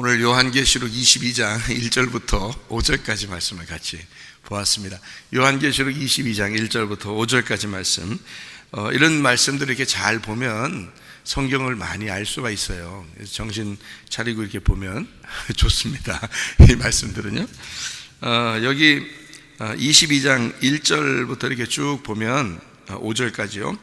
오늘 요한계시록 22장 1절부터 5절까지 말씀을 같이 보았습니다. 요한계시록 22장 1절부터 5절까지 말씀, 이런 말씀들을 이렇게 잘 보면 성경을 많이 알 수가 있어요. 그래서 정신 차리고 이렇게 보면 좋습니다. 이 말씀들은요. 여기 22장 1절부터 이렇게 쭉 보면 5절까지요.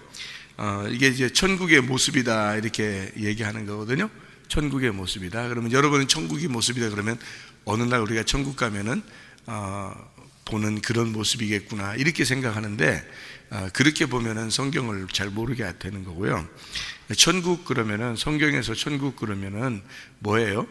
이게 이제 천국의 모습이다 이렇게 얘기하는 거거든요. 천국의 모습이다. 그러면 여러분은 천국의 모습이다 그러면 어느 날 우리가 천국 가면은 보는 그런 모습이겠구나 이렇게 생각하는데, 그렇게 보면은 성경을 잘 모르게 되는 거고요. 천국 그러면은, 성경에서 천국 그러면은 뭐예요?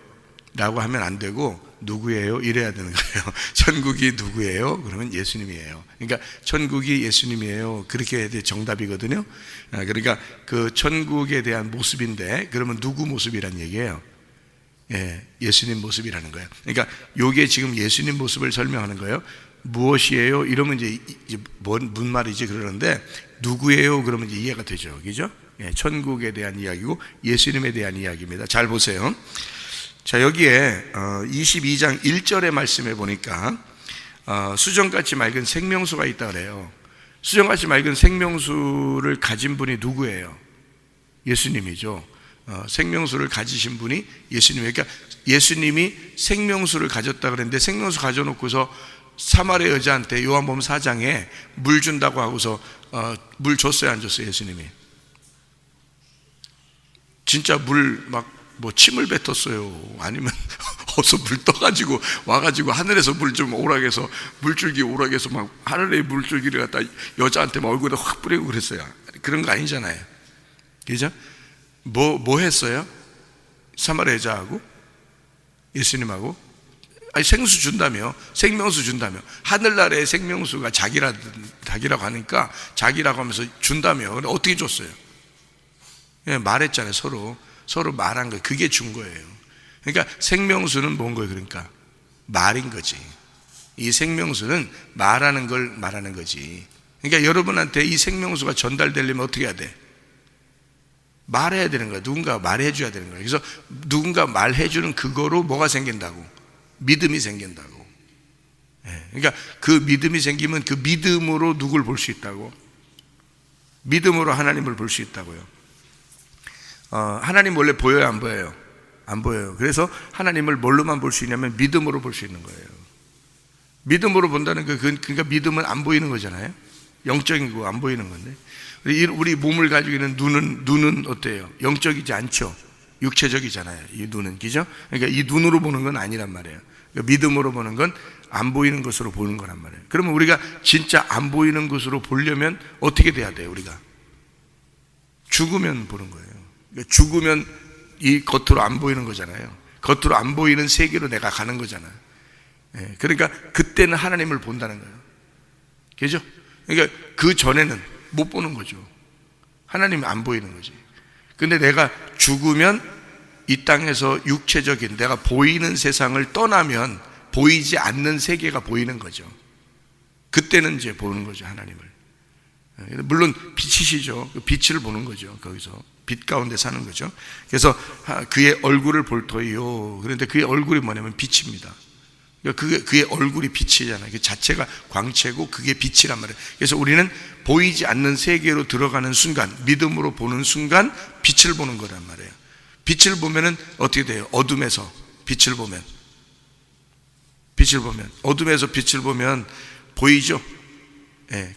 라고 하면 안 되고 누구예요? 이래야 되는 거예요. 천국이 누구예요? 그러면 예수님이에요. 그러니까 천국이 예수님이에요. 그렇게 정답이거든요. 그러니까 그 천국에 대한 모습인데, 그러면 누구 모습이란 얘기예요? 예수님 모습이라는 거예요. 그러니까 요게 지금 예수님 모습을 설명하는 거예요. 무엇이에요? 이러면 이제 뭔 말이지 그러는데, 누구예요? 그러면 이제 이해가 되죠. 그죠? 천국에 대한 이야기고 예수님에 대한 이야기입니다. 잘 보세요. 자, 여기에 22장 1절의 말씀에 보니까 수정같이 맑은 생명수가 있다 그래요. 수정같이 맑은 생명수를 가진 분이 누구예요? 예수님이죠. 생명수를 가지신 분이 예수님이에요. 그러니까 예수님이 생명수를 가졌다 그랬는데, 생명수 가져놓고서 사마리아 여자한테 요한복음 4장에 물 준다고 하고서 물 줬어요, 안 줬어요? 예수님이 진짜 물 막 뭐 침을 뱉었어요? 아니면 어서 물 떠가지고 와가지고 하늘에서 물 좀 오라게 해서, 물줄기 오라게 해서 막 하늘에 물줄기를 갖다 여자한테 막 얼굴에 확 뿌리고 그랬어요? 그런 거 아니잖아요. 그죠? 뭐 했어요? 사마리아 여자하고 예수님하고 생수 준다며, 생명수 준다며, 하늘나라의 생명수가 자기라고 하니까 자기라고 하면서 준다며. 근데 어떻게 줬어요? 말했잖아요. 서로 말한 거예요. 그게 준 거예요. 그러니까 생명수는 뭔 거예요? 그러니까 말인 거지. 이 생명수는 말하는 걸 말하는 거지. 그러니까 여러분한테 이 생명수가 전달되려면 어떻게 해야 돼? 말해야 되는 거야. 누군가 말해줘야 되는 거야. 그래서 누군가 말해주는 그거로 뭐가 생긴다고? 믿음이 생긴다고. 그러니까 그 믿음이 생기면 그 믿음으로 누굴 볼 수 있다고? 믿음으로 하나님을 볼 수 있다고요. 하나님 원래 보여요, 안 보여요? 안 보여요. 그래서 하나님을 뭘로만 볼 수 있냐면 믿음으로 볼 수 있는 거예요. 믿음으로 본다는 거, 그러니까 믿음은 안 보이는 거잖아요. 영적인 거 안 보이는 건데, 우리 몸을 가지고 있는 눈은 어때요? 영적이지 않죠. 육체적이잖아요. 이 눈은, 그죠? 그러니까 이 눈으로 보는 건 아니란 말이에요. 그러니까 믿음으로 보는 건 안 보이는 것으로 보는 거란 말이에요. 그러면 우리가 진짜 안 보이는 것으로 보려면 어떻게 돼야 돼요? 우리가 죽으면 보는 거예요. 죽으면 이 겉으로 안 보이는 거잖아요. 겉으로 안 보이는 세계로 내가 가는 거잖아요. 그러니까 그때는 하나님을 본다는 거예요. 그죠? 그러니까 그 전에는 못 보는 거죠. 하나님이 안 보이는 거지. 근데 내가 죽으면 이 땅에서 육체적인 내가 보이는 세상을 떠나면 보이지 않는 세계가 보이는 거죠. 그때는 이제 보는 거죠, 하나님을. 물론 빛이시죠. 빛을 보는 거죠. 거기서 빛 가운데 사는 거죠. 그래서 그의 얼굴을 볼 터이요. 그런데 그의 얼굴이 뭐냐면 빛입니다. 그의 얼굴이 빛이잖아요. 그 자체가 광채고 그게 빛이란 말이에요. 그래서 우리는 보이지 않는 세계로 들어가는 순간, 믿음으로 보는 순간 빛을 보는 거란 말이에요. 빛을 보면은 어떻게 돼요? 어둠에서 빛을 보면, 어둠에서 빛을 보면 보이죠.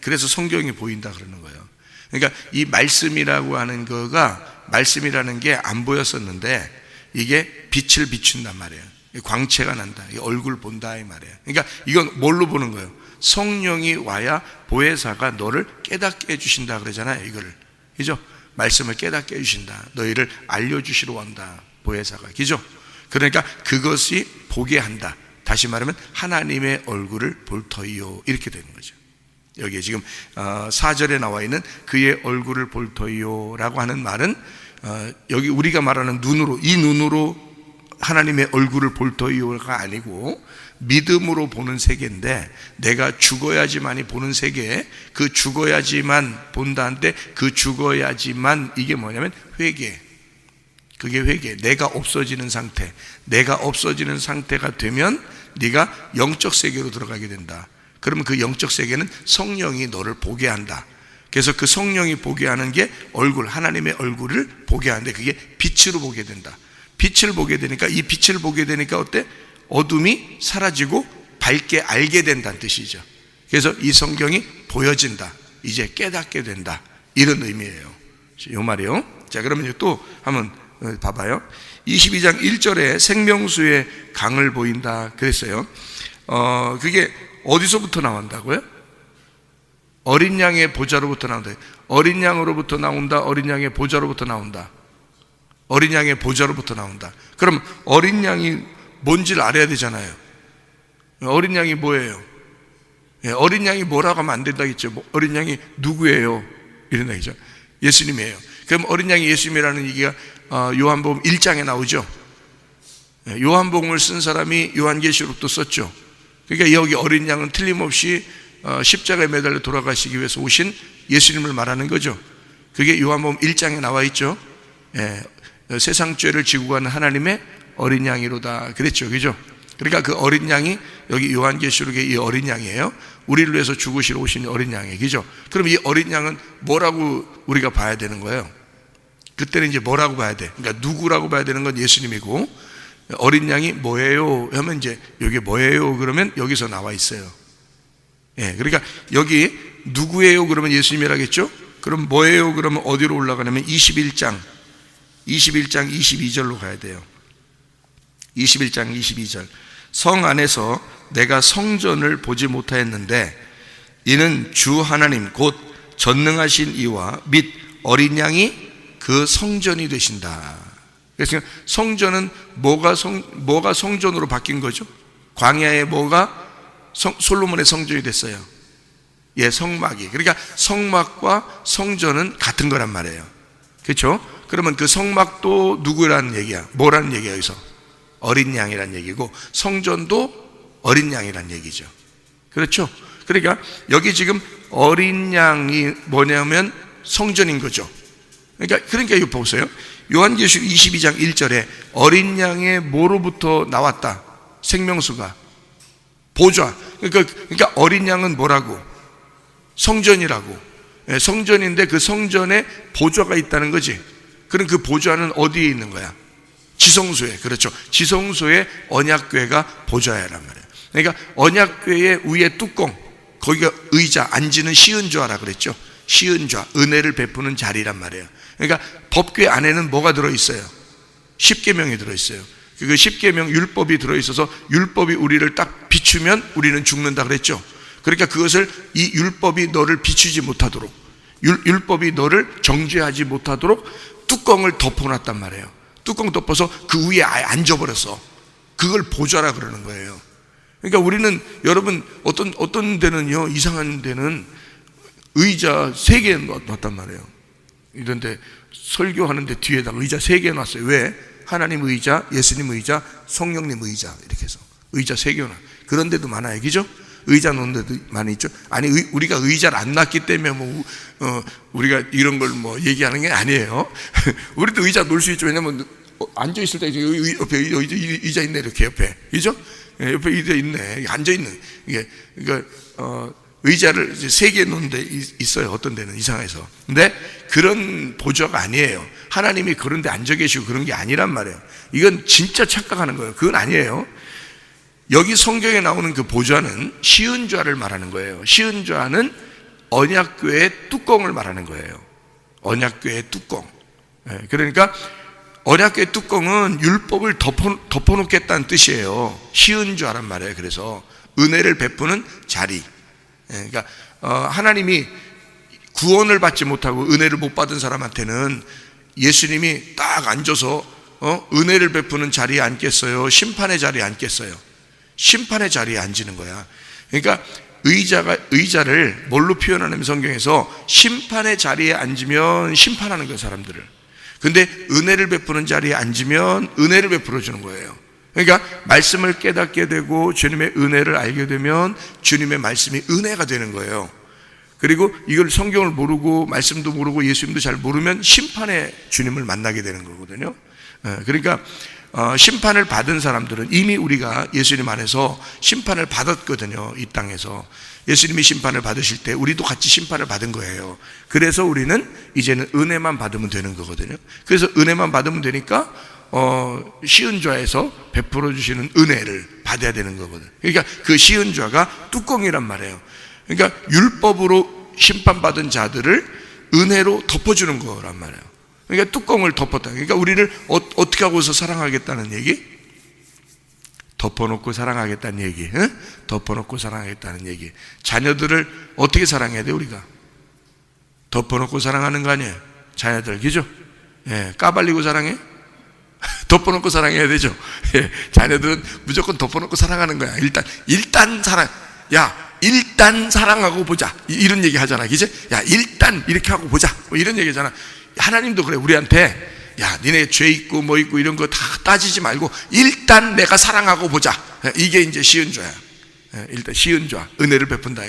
그래서 성경이 보인다 그러는 거예요. 그러니까 이 말씀이라고 하는 거가, 말씀이라는 게 안 보였었는데 이게 빛을 비춘단 말이에요. 광채가 난다. 얼굴 본다 이 말이에요. 그러니까 이건 뭘로 보는 거예요? 성령이 와야 보혜사가 너를 깨닫게 해주신다 그러잖아요. 이거를, 그죠? 말씀을 깨닫게 해주신다. 너희를 알려주시러 온다, 보혜사가. 그죠? 그러니까 그것이 보게 한다. 다시 말하면 하나님의 얼굴을 볼 터이요, 이렇게 되는 거죠. 여기에 지금 4절에 나와 있는 그의 얼굴을 볼 터이요 라고 하는 말은, 여기 우리가 말하는 눈으로, 이 눈으로 하나님의 얼굴을 볼 터이요가 아니고 믿음으로 보는 세계인데, 내가 죽어야지만이 보는 세계에, 그 죽어야지만 본다는데 그 죽어야지만 이게 뭐냐면 회개, 그게 회개. 내가 없어지는 상태. 내가 없어지는 상태가 되면 네가 영적 세계로 들어가게 된다. 그러면 그 영적 세계는 성령이 너를 보게 한다. 그래서 그 성령이 보게 하는 게 얼굴, 하나님의 얼굴을 보게 하는데 그게 빛으로 보게 된다. 빛을 보게 되니까, 이 빛을 보게 되니까 어때? 어둠이 사라지고 밝게 알게 된다는 뜻이죠. 그래서 이 성경이 보여진다. 이제 깨닫게 된다. 이런 의미예요. 이 말이요. 자, 그러면 또 한번 봐봐요. 22장 1절에 생명수의 강을 보인다 그랬어요. 그게 어디서부터 나온다고요? 어린 양의 보좌로부터 나온다. 어린 양으로부터 나온다. 어린 양의 보좌로부터 나온다. 어린 양의 보좌로부터 나온다. 그럼 어린 양이 뭔지를 알아야 되잖아요. 어린 양이 뭐예요? 어린 양이 뭐라고 하면 안 된다겠죠. 어린 양이 누구예요? 이런 얘기죠. 예수님이에요. 그럼 어린 양이 예수님이라는 얘기가 요한복음 1장에 나오죠. 요한복음을 쓴 사람이 요한계시록도 썼죠. 그러니까 여기 어린 양은 틀림없이 십자가에 매달려 돌아가시기 위해서 오신 예수님을 말하는 거죠. 그게 요한복음 1장에 나와 있죠. 세상 죄를 지고 가는 하나님의 어린 양이로다 그랬죠. 그죠? 그러니까 그 어린 양이 여기 요한계시록의 이 어린 양이에요. 우리를 위해서 죽으시러 오신 어린 양이에요. 그죠? 그럼 이 어린 양은 뭐라고 우리가 봐야 되는 거예요? 그때는 이제 뭐라고 봐야 돼? 그러니까 누구라고 봐야 되는 건 예수님이고, 어린 양이 뭐예요? 하면 이제 여기 뭐예요? 그러면 여기서 나와 있어요. 그러니까 여기 누구예요? 그러면 예수님이라겠죠? 그럼 뭐예요? 그러면 어디로 올라가냐면 21장 22절로 가야 돼요. 21장 22절. 성 안에서 내가 성전을 보지 못하였는데 이는 주 하나님 곧 전능하신 이와 및 어린 양이 그 성전이 되신다. 그래서 성전은 뭐가 성전으로 바뀐 거죠? 광야에 뭐가 솔로몬의 성전이 됐어요? 성막이. 그러니까 성막과 성전은 같은 거란 말이에요. 그렇죠? 그러면 그 성막도 누구라는 얘기야? 뭐라는 얘기야 여기서? 어린 양이란 얘기고, 성전도 어린 양이란 얘기죠. 그렇죠? 그러니까 여기 지금 어린 양이 뭐냐면 성전인 거죠. 그러니까 이거 보세요. 요한계시록 22장 1절에 어린 양의 뭐로부터 나왔다? 생명수가 보좌. 그러니까 어린 양은 뭐라고? 성전이라고. 성전인데 그 성전에 보좌가 있다는 거지. 그럼 그 보좌는 어디에 있는 거야? 지성소에. 그렇죠. 지성소에 언약궤가 보좌야란 말이에요. 그러니까 언약궤의 위에 뚜껑, 거기가 의자, 앉는 시은좌라 그랬죠. 시은좌, 은혜를 베푸는 자리란 말이에요. 그러니까 법궤 안에는 뭐가 들어있어요? 십계명이 들어있어요. 그 십계명 율법이 들어있어서 율법이 우리를 딱 비추면 우리는 죽는다 그랬죠. 그러니까 그것을 이 율법이 너를 비추지 못하도록, 율법이 너를 정죄하지 못하도록 뚜껑을 덮어놨단 말이에요. 뚜껑 덮어서 그 위에 아예 앉아버렸어. 그걸 보좌라 그러는 거예요. 그러니까 우리는, 여러분, 어떤 데는요, 이상한 데는 의자 3개 놨단 말이에요. 이런데 설교하는데 뒤에다가 의자 3개 놨어요. 왜? 하나님 의자, 예수님 의자, 성령님 의자, 이렇게 해서 의자 3개 놔. 그런 데도 많아요. 그죠? 의자 놓는 데도 많이 있죠. 아니, 우리가 의자를 안 놨기 때문에 우리가 이런 걸 얘기하는 게 아니에요. 우리도 의자 놓을 수 있죠. 왜냐면 앉아있을 때 옆에 의자 있네, 이렇게 옆에. 그죠? 옆에 의자 있네. 앉아있는. 그러니까, 의자를 3개 놓는 데 있어요. 어떤 데는 이상해서. 근데 그런 보좌가 아니에요. 하나님이 그런 데 앉아 계시고 그런 게 아니란 말이에요. 이건 진짜 착각하는 거예요. 그건 아니에요. 여기 성경에 나오는 그 보좌는 시은좌를 말하는 거예요. 시은좌는 언약궤의 뚜껑을 말하는 거예요. 언약궤의 뚜껑. 그러니까 언약궤의 뚜껑은 율법을 덮어놓겠다는 뜻이에요. 시은좌란 말이에요. 그래서 은혜를 베푸는 자리. 그러니까 하나님이 구원을 받지 못하고 은혜를 못 받은 사람한테는 예수님이 딱 앉아서 은혜를 베푸는 자리에 앉겠어요? 심판의 자리에 앉겠어요? 심판의 자리에 앉는 거야. 그러니까 의자를 뭘로 표현하냐면 성경에서 심판의 자리에 앉으면 심판하는 거예요, 사람들을. 근데 은혜를 베푸는 자리에 앉으면 은혜를 베풀어 주는 거예요. 그러니까 말씀을 깨닫게 되고 주님의 은혜를 알게 되면 주님의 말씀이 은혜가 되는 거예요. 그리고 이걸 성경을 모르고 말씀도 모르고 예수님도 잘 모르면 심판의 주님을 만나게 되는 거거든요. 그러니까 심판을 받은 사람들은 이미 우리가 예수님 안에서 심판을 받았거든요. 이 땅에서 예수님이 심판을 받으실 때 우리도 같이 심판을 받은 거예요. 그래서 우리는 이제는 은혜만 받으면 되는 거거든요. 그래서 은혜만 받으면 되니까 시은좌에서 베풀어 주시는 은혜를 받아야 되는 거거든요. 그러니까 그 시은좌가 뚜껑이란 말이에요. 그러니까 율법으로 심판받은 자들을 은혜로 덮어주는 거란 말이에요. 그러니까 뚜껑을 덮었다. 그러니까 우리를 어떻게 하고서 사랑하겠다는 얘기? 덮어놓고 사랑하겠다는 얘기. 덮어놓고 사랑하겠다는 얘기. 자녀들을 어떻게 사랑해야 돼 우리가? 덮어놓고 사랑하는 거 아니에요? 자녀들, 그죠? 예, 까발리고 사랑해? 덮어놓고 사랑해야 되죠. 예, 자녀들은 무조건 덮어놓고 사랑하는 거야. 일단 사랑. 야, 일단 사랑하고 보자. 이런 얘기 하잖아, 그지? 야, 일단 이렇게 하고 보자. 뭐 이런 얘기잖아. 하나님도 그래, 우리한테. 야, 니네 죄 있고 뭐 있고 이런 거 다 따지지 말고 일단 내가 사랑하고 보자. 이게 이제 시은좌야. 일단 시은좌, 은혜를 베푼다.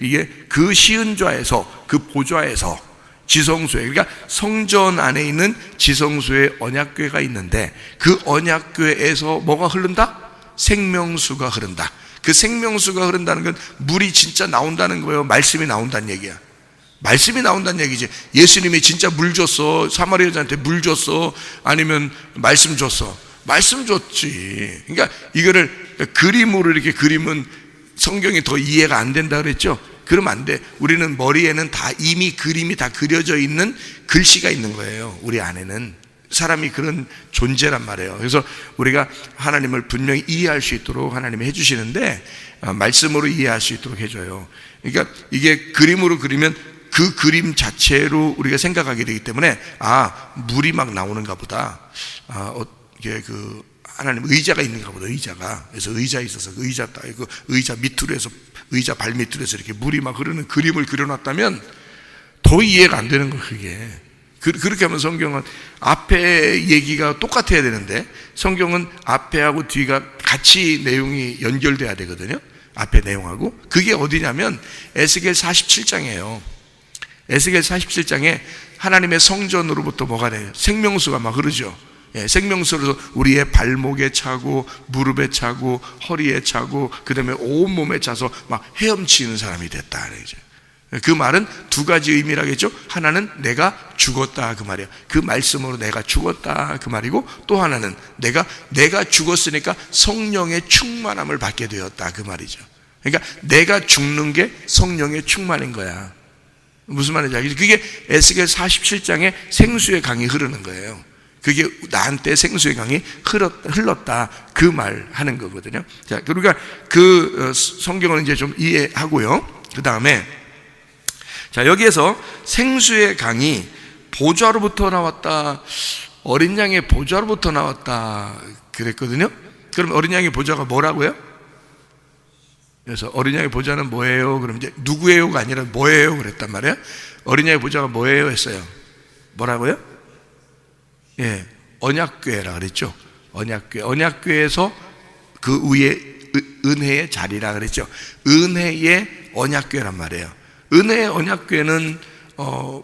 이게 그 시은좌에서, 그 보좌에서 지성소에, 그러니까 성전 안에 있는 지성소에 언약궤가 있는데 그 언약궤에서 뭐가 흐른다? 생명수가 흐른다. 그 생명수가 흐른다는 건 물이 진짜 나온다는 거예요? 말씀이 나온다는 얘기야? 말씀이 나온다는 얘기지. 예수님이 진짜 물 줬어? 사마리아 여자한테 물 줬어? 아니면 말씀 줬어? 말씀 줬지. 그러니까 이거를 그림으로 이렇게 그리면 성경이 더 이해가 안 된다 그랬죠? 그러면 안 돼. 우리는 머리에는 다 이미 그림이 다 그려져 있는 글씨가 있는 거예요. 우리 안에는 사람이 그런 존재란 말이에요. 그래서 우리가 하나님을 분명히 이해할 수 있도록 하나님이 해주시는데 말씀으로 이해할 수 있도록 해줘요. 그러니까 이게 그림으로 그리면 그 그림 자체로 우리가 생각하게 되기 때문에 물이 막 나오는가 보다. 이게 그 하나님 의자가 있는가 보다. 의자가. 그래서 의자에 있어서 그 의자 밑으로 해서 의자 발 밑으로 해서 이렇게 물이 막 흐르는 그림을 그려놨다면 더 이해가 안 되는 거예요. 그게. 그렇게 하면 성경은 앞에 얘기가 똑같아야 되는데 성경은 앞에하고 뒤가 같이 내용이 연결돼야 되거든요. 앞에 내용하고. 그게 어디냐면 에스겔 47장이에요. 에스겔 47장에 하나님의 성전으로부터 뭐가 돼요? 생명수가 막 흐르죠. 예, 생명수로 우리의 발목에 차고 무릎에 차고 허리에 차고 그 다음에 온몸에 차서 막 헤엄치는 사람이 됐다. 그 말은 두 가지 의미라겠죠. 하나는 내가 죽었다 그 말이야. 그 말씀으로 내가 죽었다 그 말이고, 또 하나는 내가 죽었으니까 성령의 충만함을 받게 되었다 그 말이죠. 그러니까 내가 죽는 게 성령의 충만인 거야. 무슨 말인지 알겠죠? 그게 에스겔 47장에 생수의 강이 흐르는 거예요. 그게 나한테 생수의 강이 흘렀다 그 말 하는 거거든요. 자, 그러니까 그 성경을 이제 좀 이해하고요. 그 다음에 자, 여기에서 생수의 강이 보좌로부터 나왔다, 어린 양의 보좌로부터 나왔다 그랬거든요. 그럼 어린 양의 보좌가 뭐라고요? 그래서 어린 양의 보좌는 뭐예요? 그럼 이제 누구예요가 아니라 뭐예요? 그랬단 말이에요. 어린 양의 보좌가 뭐예요? 했어요. 뭐라고요? 예, 언약궤라 그랬죠. 언약궤에서 그 위에 은혜의 자리라 그랬죠. 은혜의 언약궤란 말이에요. 은혜의 언약궤는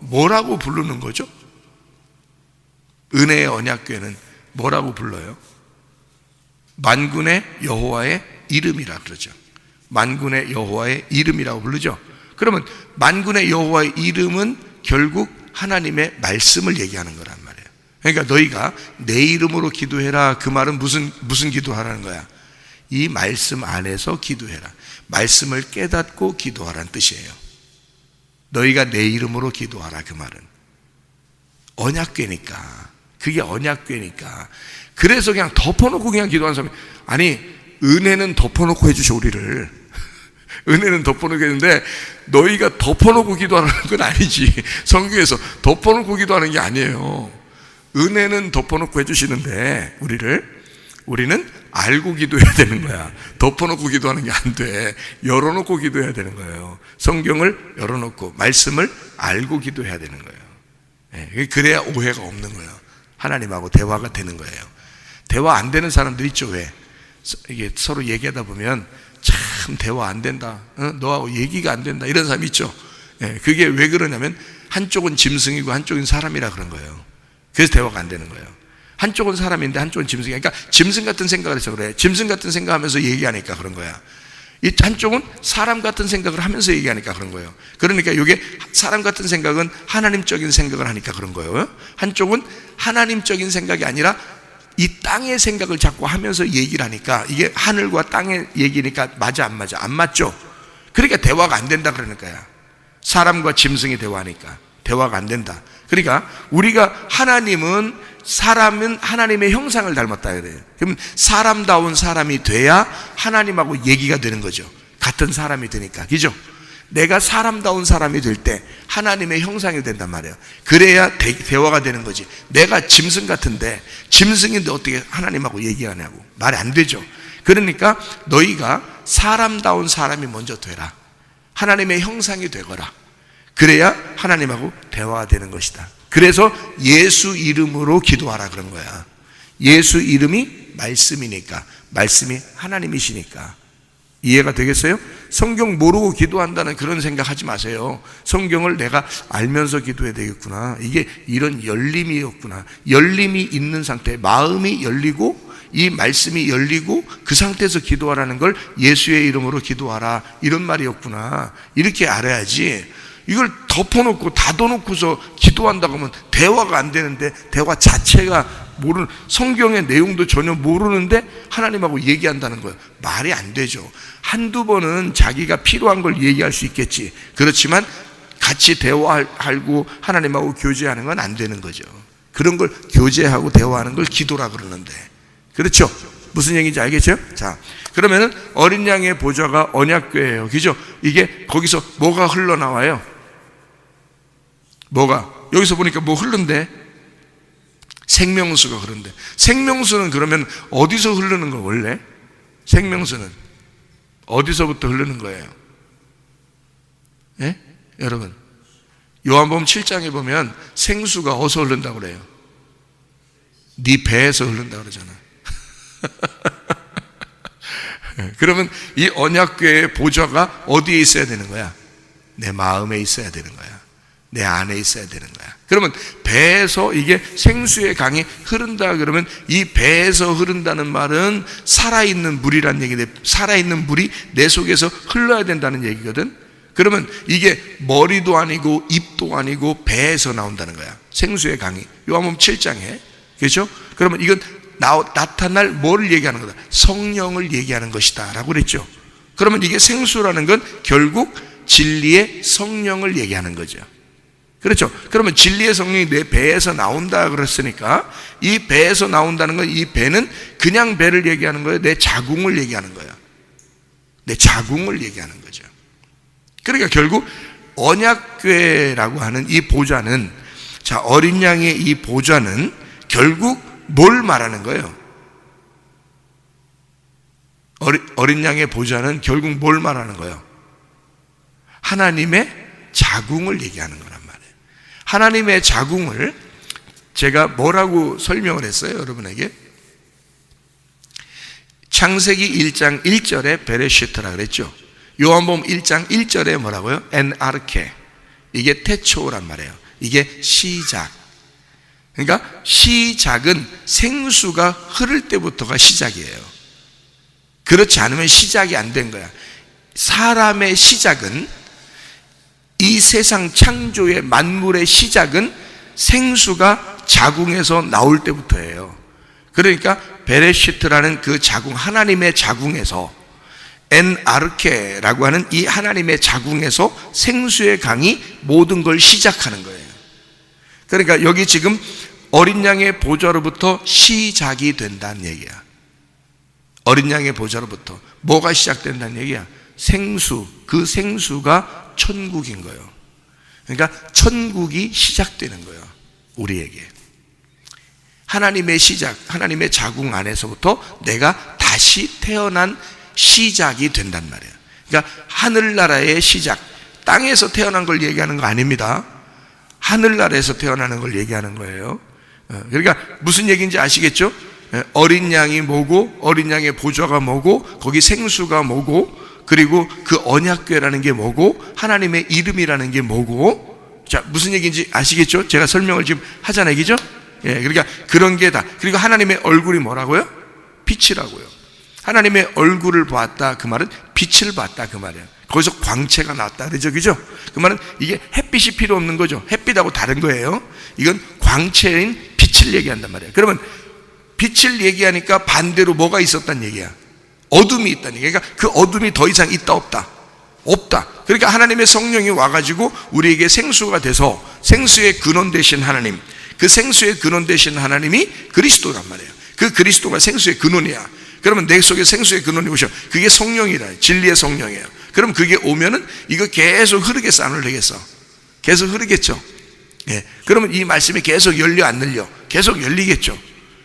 뭐라고 부르는 거죠? 은혜의 언약궤는 뭐라고 불러요? 만군의 여호와의 이름이라 그러죠. 만군의 여호와의 이름이라고 부르죠. 그러면 만군의 여호와의 이름은 결국 하나님의 말씀을 얘기하는 거란 말이에요. 그러니까 너희가 내 이름으로 기도해라. 그 말은 무슨 기도하라는 거야? 이 말씀 안에서 기도해라. 말씀을 깨닫고 기도하라는 뜻이에요. 너희가 내 이름으로 기도하라 그 말은 언약궤니까. 그게 언약궤니까. 그래서 그냥 덮어놓고 그냥 기도하는 사람이, 아니 은혜는 덮어놓고 해주셔 우리를. 은혜는 덮어놓고 했는데 너희가 덮어놓고 기도하는 건 아니지. 성경에서 덮어놓고 기도하는 게 아니에요. 은혜는 덮어놓고 해주시는데 우리는 알고 기도해야 되는 거야. 덮어놓고 기도하는 게 안 돼. 열어놓고 기도해야 되는 거예요. 성경을 열어놓고 말씀을 알고 기도해야 되는 거예요. 그래야 오해가 없는 거예요. 하나님하고 대화가 되는 거예요. 대화 안 되는 사람들 있죠. 왜? 이게 서로 얘기하다 보면 참 대화 안 된다, 너하고 얘기가 안 된다, 이런 사람이 있죠. 그게 왜 그러냐면 한쪽은 짐승이고 한쪽은 사람이라 그런 거예요. 그래서 대화가 안 되는 거예요. 한쪽은 사람인데 한쪽은 짐승이야. 그러니까 짐승 같은 생각을 해서 그래. 짐승 같은 생각하면서 얘기하니까 그런 거야. 이 한쪽은 사람 같은 생각을 하면서 얘기하니까 그런 거예요. 그러니까 이게 사람 같은 생각은 하나님적인 생각을 하니까 그런 거예요. 한쪽은 하나님적인 생각이 아니라 이 땅의 생각을 자꾸 하면서 얘기를 하니까 이게 하늘과 땅의 얘기니까 맞아 안 맞아? 안 맞죠? 그러니까 대화가 안 된다 그러는 거야. 사람과 짐승이 대화하니까 대화가 안 된다. 그러니까 우리가 사람은 하나님의 형상을 닮았다 그래요. 그러면 사람다운 사람이 돼야 하나님하고 얘기가 되는 거죠. 같은 사람이 되니까. 그죠? 내가 사람다운 사람이 될 때 하나님의 형상이 된단 말이에요. 그래야 대화가 되는 거지. 내가 짐승 같은데 짐승인데 어떻게 하나님하고 얘기하냐고. 말이 안 되죠. 그러니까 너희가 사람다운 사람이 먼저 되라. 하나님의 형상이 되거라. 그래야 하나님하고 대화가 되는 것이다. 그래서 예수 이름으로 기도하라 그런 거야. 예수 이름이 말씀이니까, 말씀이 하나님이시니까. 이해가 되겠어요? 성경 모르고 기도한다는 그런 생각하지 마세요. 성경을 내가 알면서 기도해야 되겠구나. 이게 이런 열림이었구나. 열림이 있는 상태, 마음이 열리고 이 말씀이 열리고 그 상태에서 기도하라는 걸 예수의 이름으로 기도하라 이런 말이었구나. 이렇게 알아야지. 이걸 덮어놓고 닫아놓고서 기도한다고 하면 대화가 안 되는데, 대화 자체가 모르는, 성경의 내용도 전혀 모르는데 하나님하고 얘기한다는 거예요. 말이 안 되죠. 한두 번은 자기가 필요한 걸 얘기할 수 있겠지. 그렇지만 같이 대화하고 하나님하고 교제하는 건 안 되는 거죠. 그런 걸 교제하고 대화하는 걸 기도라 그러는데, 그렇죠? 무슨 얘기인지 알겠죠? 자, 그러면은 어린 양의 보좌가 언약궤예요. 그죠? 이게 거기서 뭐가 흘러나와요? 뭐가? 여기서 보니까 뭐 흐른데? 생명수가 흐른데. 생명수는 그러면 어디서 흐르는 거 원래? 생명수는 어디서부터 흐르는 거예요? 예? 여러분, 요한복음 7장에 보면 생수가 어디서 흐른다고 그래요? 네 배에서 흐른다고 그러잖아. 그러면 이 언약궤의 보좌가 어디에 있어야 되는 거야? 내 마음에 있어야 되는 거야. 내 안에 있어야 되는 거야. 그러면 배에서 이게 생수의 강이 흐른다 그러면 이 배에서 흐른다는 말은 살아있는 물이란 얘기인데, 살아있는 물이 내 속에서 흘러야 된다는 얘기거든. 그러면 이게 머리도 아니고 입도 아니고 배에서 나온다는 거야. 생수의 강이. 요한복음 7장에. 그렇죠? 그러면 이건 나타날 뭐를 얘기하는 거다? 성령을 얘기하는 것이다 라고 그랬죠. 그러면 이게 생수라는 건 결국 진리의 성령을 얘기하는 거죠. 그렇죠? 그러면 진리의 성령이 내 배에서 나온다 그랬으니까 이 배에서 나온다는 건, 이 배는 그냥 배를 얘기하는 거예요? 내 자궁을 얘기하는 거예요? 내 자궁을 얘기하는 거죠. 그러니까 결국 언약궤라고 하는 이 보좌는, 자, 어린 양의 이 보좌는 결국 뭘 말하는 거예요? 어린 양의 보좌는 결국 뭘 말하는 거예요? 하나님의 자궁을 얘기하는 거란 말이에요. 하나님의 자궁을 제가 뭐라고 설명을 했어요, 여러분에게? 창세기 1장 1절에 베레시트라 그랬죠. 요한복음 1장 1절에 뭐라고요? 엔아르케. 이게 태초란 말이에요. 이게 시작. 그러니까 시작은 생수가 흐를 때부터가 시작이에요. 그렇지 않으면 시작이 안 된 거야. 사람의 시작은, 이 세상 창조의 만물의 시작은 생수가 자궁에서 나올 때부터예요. 그러니까 베레시트라는 그 자궁, 하나님의 자궁에서, 엔아르케라고 하는 이 하나님의 자궁에서 생수의 강이 모든 걸 시작하는 거예요. 그러니까 여기 지금 어린 양의 보좌로부터 시작이 된다는 얘기야. 어린 양의 보좌로부터 뭐가 시작된다는 얘기야? 생수, 그 생수가 천국인 거예요. 그러니까 천국이 시작되는 거예요, 우리에게. 하나님의 시작, 하나님의 자궁 안에서부터 내가 다시 태어난 시작이 된단 말이에요. 그러니까 하늘나라의 시작, 땅에서 태어난 걸 얘기하는 거 아닙니다. 하늘나라에서 태어나는 걸 얘기하는 거예요. 그러니까 무슨 얘기인지 아시겠죠? 어린 양이 뭐고, 어린 양의 보좌가 뭐고, 거기 생수가 뭐고, 그리고 그 언약궤라는 게 뭐고, 하나님의 이름이라는 게 뭐고. 자, 무슨 얘기인지 아시겠죠? 제가 설명을 지금 하잖아요, 그죠? 예, 그러니까 그런 게 다. 그리고 하나님의 얼굴이 뭐라고요? 빛이라고요. 하나님의 얼굴을 보았다 그 말은 빛을 봤다 그 말이에요. 거기서 광채가 났다 그러죠, 그죠? 그 말은 이게 햇빛이 필요 없는 거죠. 햇빛하고 다른 거예요. 이건 광채인 빛을 얘기한단 말이에요. 그러면 빛을 얘기하니까 반대로 뭐가 있었단 얘기야? 어둠이 있다는 얘기야. 그러니까 그 어둠이 더 이상 있다 없다? 없다. 그러니까 하나님의 성령이 와가지고 우리에게 생수가 돼서 생수의 근원 되신 하나님, 그 생수의 근원 되신 하나님이 그리스도란 말이에요. 그 그리스도가 생수의 근원이야. 그러면 내 속에 생수의 근원이 오셔. 그게 성령이라, 진리의 성령이에요. 그럼 그게 오면은 이거 계속 흐르겠어, 안 흐르겠어? 계속 흐르겠죠. 예. 그러면 이 말씀이 계속 열려, 안 열려? 계속 열리겠죠.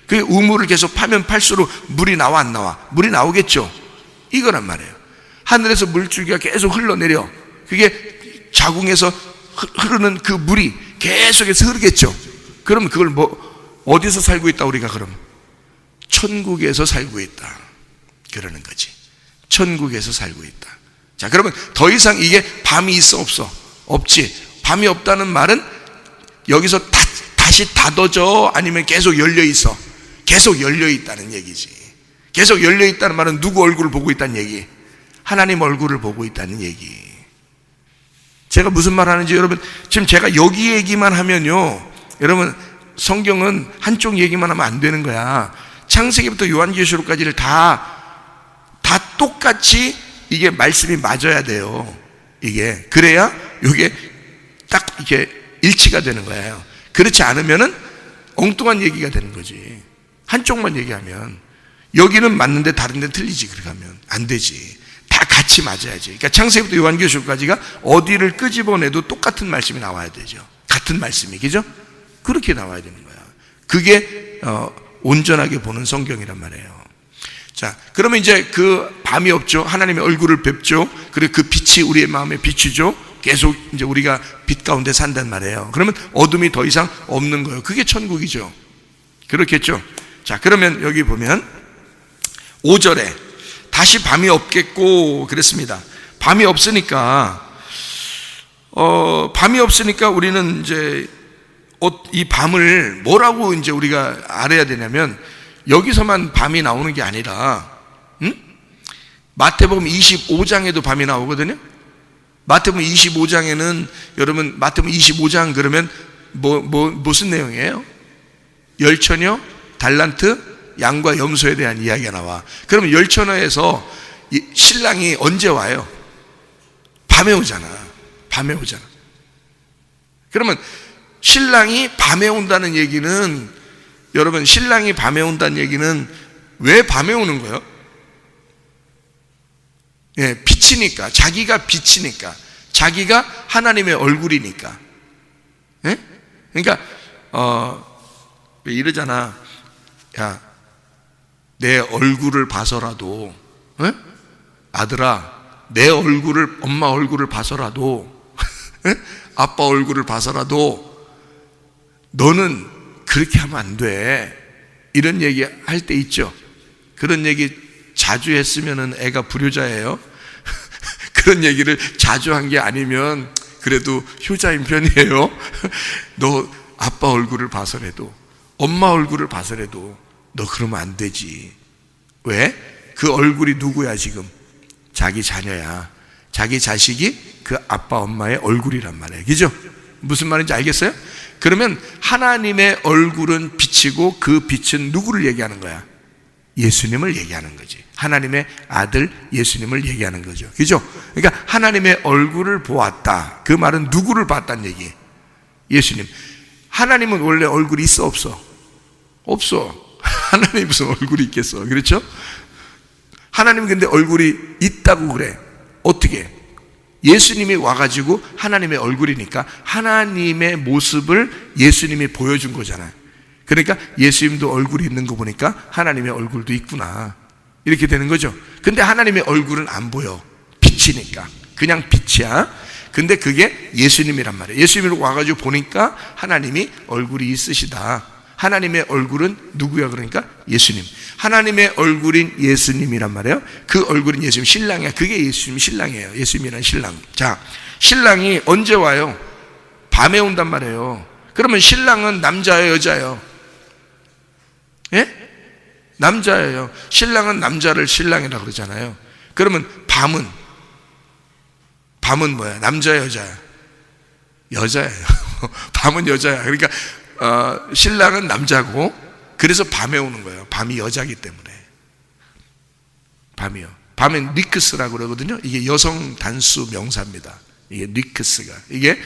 그 우물을 계속 파면 팔수록 물이 나와, 안 나와? 물이 나오겠죠. 이거란 말이에요. 하늘에서 물줄기가 계속 흘러내려. 그게 자궁에서 흐르는 그 물이 계속해서 흐르겠죠. 그럼 그걸 어디서 살고 있다, 우리가 그럼? 천국에서 살고 있다. 그러는 거지. 천국에서 살고 있다. 자, 그러면 더 이상 이게 밤이 있어, 없어? 없지. 밤이 없다는 말은 여기서 다시 닫아져? 아니면 계속 열려 있어? 계속 열려 있다는 얘기지. 계속 열려 있다는 말은 누구 얼굴을 보고 있다는 얘기? 하나님 얼굴을 보고 있다는 얘기. 제가 무슨 말 하는지 여러분, 지금 제가 여기 얘기만 하면요, 여러분 성경은 한쪽 얘기만 하면 안 되는 거야. 창세기부터 요한계시록까지를 다 똑같이 이게 말씀이 맞아야 돼요. 이게 그래야 이게 딱 이렇게 일치가 되는 거예요. 그렇지 않으면은 엉뚱한 얘기가 되는 거지. 한쪽만 얘기하면 여기는 맞는데 다른 데는 틀리지. 그렇게 하면 안 되지. 다 같이 맞아야지. 그러니까 창세기부터 요한계시록까지가 어디를 끄집어내도 똑같은 말씀이 나와야 되죠. 같은 말씀이, 그죠? 그렇게 나와야 되는 거야. 그게 온전하게 보는 성경이란 말이에요. 자, 그러면 이제 그 밤이 없죠. 하나님의 얼굴을 뵙죠. 그리고 그 빛이 우리의 마음에 비추죠. 계속 이제 우리가 빛 가운데 산단 말이에요. 그러면 어둠이 더 이상 없는 거예요. 그게 천국이죠. 그렇겠죠. 자, 그러면 여기 보면 5절에 다시 밤이 없겠고 그랬습니다. 밤이 없으니까 우리는 이제 이 밤을 뭐라고 이제 우리가 알아야 되냐면, 여기서만 밤이 나오는 게 아니라, 마태복음 25장에도 밤이 나오거든요. 마태복음 25장에는 여러분, 마태복음 25장 그러면 무슨 내용이에요? 열처녀, 달란트, 양과 염소에 대한 이야기가 나와. 그러면 열처녀에서 신랑이 언제 와요? 밤에 오잖아. 밤에 오잖아. 그러면 신랑이 밤에 온다는 얘기는, 여러분 신랑이 밤에 온다는 얘기는 왜 밤에 오는 거예요? 예, 빛이니까. 자기가 빛이니까. 자기가 하나님의 얼굴이니까. 예? 그러니까 왜 이러잖아. 야, 내 얼굴을 봐서라도, 예? 아들아, 내 얼굴을, 엄마 얼굴을 봐서라도, 예? 아빠 얼굴을 봐서라도 너는 그렇게 하면 안 돼. 이런 얘기 할 때 있죠. 그런 얘기 자주 했으면 애가 불효자예요. 그런 얘기를 자주 한 게 아니면 그래도 효자인 편이에요. 너 아빠 얼굴을 봐서라도, 엄마 얼굴을 봐서라도 너 그러면 안 되지. 왜? 그 얼굴이 누구야 지금? 자기 자녀야. 자기 자식이 그 아빠 엄마의 얼굴이란 말이에요. 그죠? 무슨 말인지 알겠어요? 그러면 하나님의 얼굴은 빛이고 그 빛은 누구를 얘기하는 거야? 예수님을 얘기하는 거지. 하나님의 아들 예수님을 얘기하는 거죠. 그죠? 그러니까 하나님의 얼굴을 보았다. 그 말은 누구를 봤다는 얘기? 예수님. 하나님은 원래 얼굴이 있어 없어? 없어. 하나님이 무슨 얼굴이 있겠어? 그렇죠? 하나님은 근데 얼굴이 있다고 그래. 어떻게? 예수님이 와가지고 하나님의 얼굴이니까 하나님의 모습을 예수님이 보여준 거잖아요. 그러니까 예수님도 얼굴이 있는 거 보니까 하나님의 얼굴도 있구나, 이렇게 되는 거죠. 근데 하나님의 얼굴은 안 보여. 빛이니까. 그냥 빛이야. 근데 그게 예수님이란 말이에요. 예수님이 와가지고 보니까 하나님이 얼굴이 있으시다. 하나님의 얼굴은 누구야? 그러니까 예수님. 하나님의 얼굴인 예수님이란 말이에요. 그 얼굴인 예수님, 신랑이야. 그게 예수님 신랑이에요. 예수님이란 신랑. 자, 신랑이 언제 와요? 밤에 온단 말이에요. 그러면 신랑은 남자예요, 여자예요? 예? 남자예요. 신랑은 남자를 신랑이라고 그러잖아요. 그러면 밤은 뭐야? 남자야, 여자야? 여자예요. 밤은 여자야. 그러니까 신랑은 남자고, 그래서 밤에 오는 거예요. 밤이 여자기 때문에. 밤이요. 밤엔 니크스라고 그러거든요. 이게 여성 단수 명사입니다. 이게 니크스가, 이게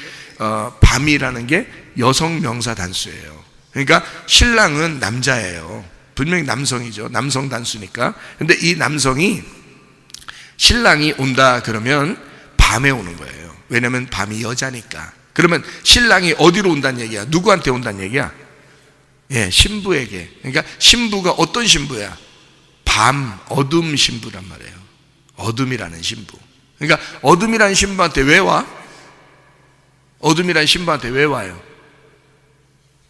밤이라는 게 여성 명사 단수예요. 그러니까 신랑은 남자예요. 분명히 남성이죠. 남성 단수니까. 근데 이 남성이, 신랑이 온다 그러면 밤에 오는 거예요. 왜냐면 밤이 여자니까. 그러면 신랑이 어디로 온다는 얘기야? 누구한테 온다는 얘기야? 예, 신부에게. 그러니까 신부가 어떤 신부야? 밤, 어둠 신부란 말이에요. 어둠이라는 신부. 그러니까 어둠이라는 신부한테 왜 와? 어둠이라는 신부한테 왜 와요?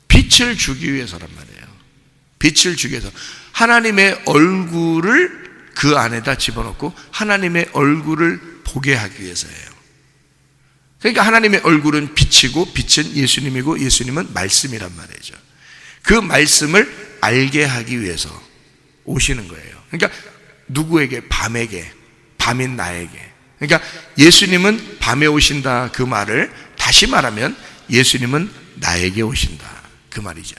빛을 주기 위해서란 말이에요. 빛을 주기 위해서. 하나님의 얼굴을 그 안에다 집어넣고 하나님의 얼굴을 보게 하기 위해서예요. 그러니까 하나님의 얼굴은 빛이고, 빛은 예수님이고, 예수님은 말씀이란 말이죠. 그 말씀을 알게 하기 위해서 오시는 거예요. 그러니까 누구에게? 밤에게, 밤인 나에게. 그러니까 예수님은 밤에 오신다, 그 말을 다시 말하면 예수님은 나에게 오신다, 그 말이죠.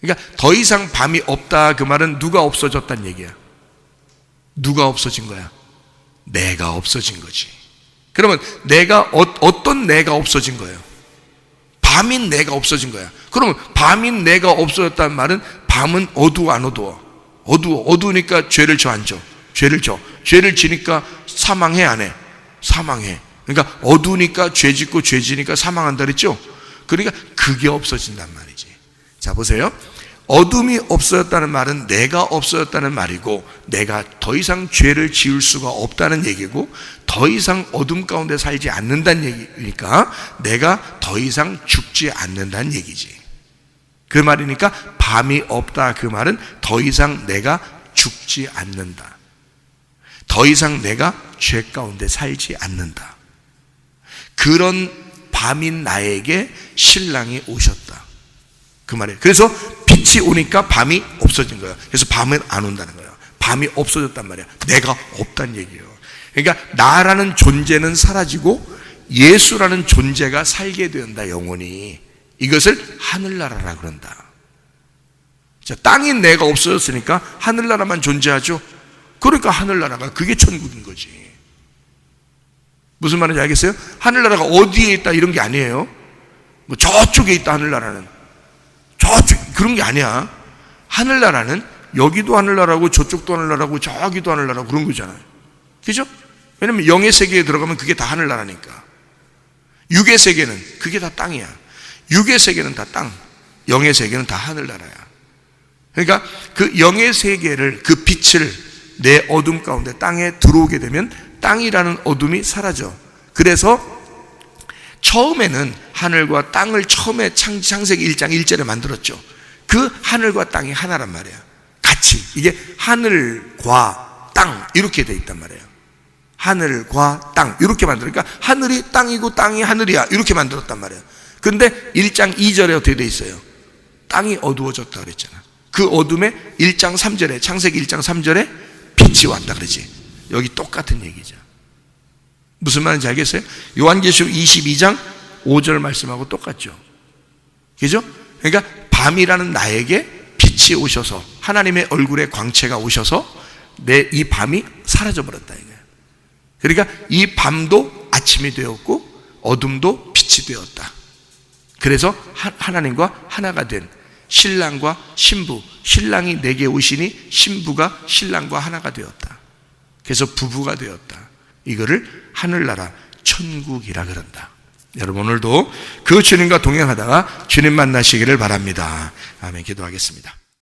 그러니까 더 이상 밤이 없다, 그 말은 누가 없어졌다는 얘기야? 누가 없어진 거야? 내가 없어진 거지. 그러면 내가 어떤 내가 없어진 거예요? 밤인 내가 없어진 거야. 그러면 밤인 내가 없어졌다는 말은, 밤은 어두워 안 어두워? 어두우니까 죄를 져 안 져? 죄를 져. 죄를 지니까 사망해 안 해? 사망해. 그러니까 어두우니까 죄 짓고, 죄 지니까 사망한다 그랬죠? 그러니까 그게 없어진단 말이지. 자, 보세요. 어둠이 없어졌다는 말은 내가 없어졌다는 말이고, 내가 더 이상 죄를 지을 수가 없다는 얘기고, 더 이상 어둠 가운데 살지 않는다는 얘기니까 내가 더 이상 죽지 않는다는 얘기지. 그 말이니까 밤이 없다, 그 말은 더 이상 내가 죽지 않는다. 더 이상 내가 죄 가운데 살지 않는다. 그런 밤인 나에게 신랑이 오셨다, 그 말이에요. 그래서 빛이 오니까 밤이 없어진 거야. 그래서 밤은 안 온다는 거야. 밤이 없어졌단 말이야. 내가 없다는 얘기예요. 그러니까 나라는 존재는 사라지고 예수라는 존재가 살게 된다, 영원히. 이것을 하늘나라라 그런다. 자, 땅인 내가 없어졌으니까 하늘나라만 존재하죠. 그러니까 하늘나라가, 그게 천국인 거지. 무슨 말인지 알겠어요? 하늘나라가 어디에 있다 이런 게 아니에요. 뭐 저쪽에 있다, 하늘나라는. 저쪽, 그런 게 아니야. 하늘나라는 여기도 하늘나라고 저쪽도 하늘나라고 저기도 하늘나라고 그런 거잖아요. 그죠? 왜냐면 영의 세계에 들어가면 그게 다 하늘나라니까. 육의 세계는 그게 다 땅이야. 육의 세계는 다 땅, 영의 세계는 다 하늘나라야. 그러니까 그 영의 세계를, 그 빛을 내 어둠 가운데 땅에 들어오게 되면 땅이라는 어둠이 사라져. 그래서 처음에는 하늘과 땅을 처음에 창세기 1장 1절에 만들었죠. 그 하늘과 땅이 하나란 말이야. 같이. 이게 하늘과 땅 이렇게 돼 있단 말이에요. 하늘과 땅 이렇게 만들으니까 하늘이 땅이고 땅이 하늘이야 이렇게 만들었단 말이에요. 근데 1장 2절에 어떻게 돼 있어요? 땅이 어두워졌다 그랬잖아. 그 어둠에 1장 3절에, 창세기 1장 3절에 빛이 왔다 그러지. 여기 똑같은 얘기죠. 무슨 말인지 알겠어요? 요한계시록 22장 5절 말씀하고 똑같죠. 그죠? 그러니까 밤이라는 나에게 빛이 오셔서, 하나님의 얼굴의 광채가 오셔서 내 이 밤이 사라져 버렸다 이거예요. 그러니까 이 밤도 아침이 되었고 어둠도 빛이 되었다. 그래서 하나님과 하나가 된 신랑과 신부, 신랑이 내게 오시니 신부가 신랑과 하나가 되었다. 그래서 부부가 되었다. 이거를 하늘나라, 천국이라 그런다. 여러분, 오늘도 그 주님과 동행하다가 주님 만나시기를 바랍니다. 아멘. 기도하겠습니다.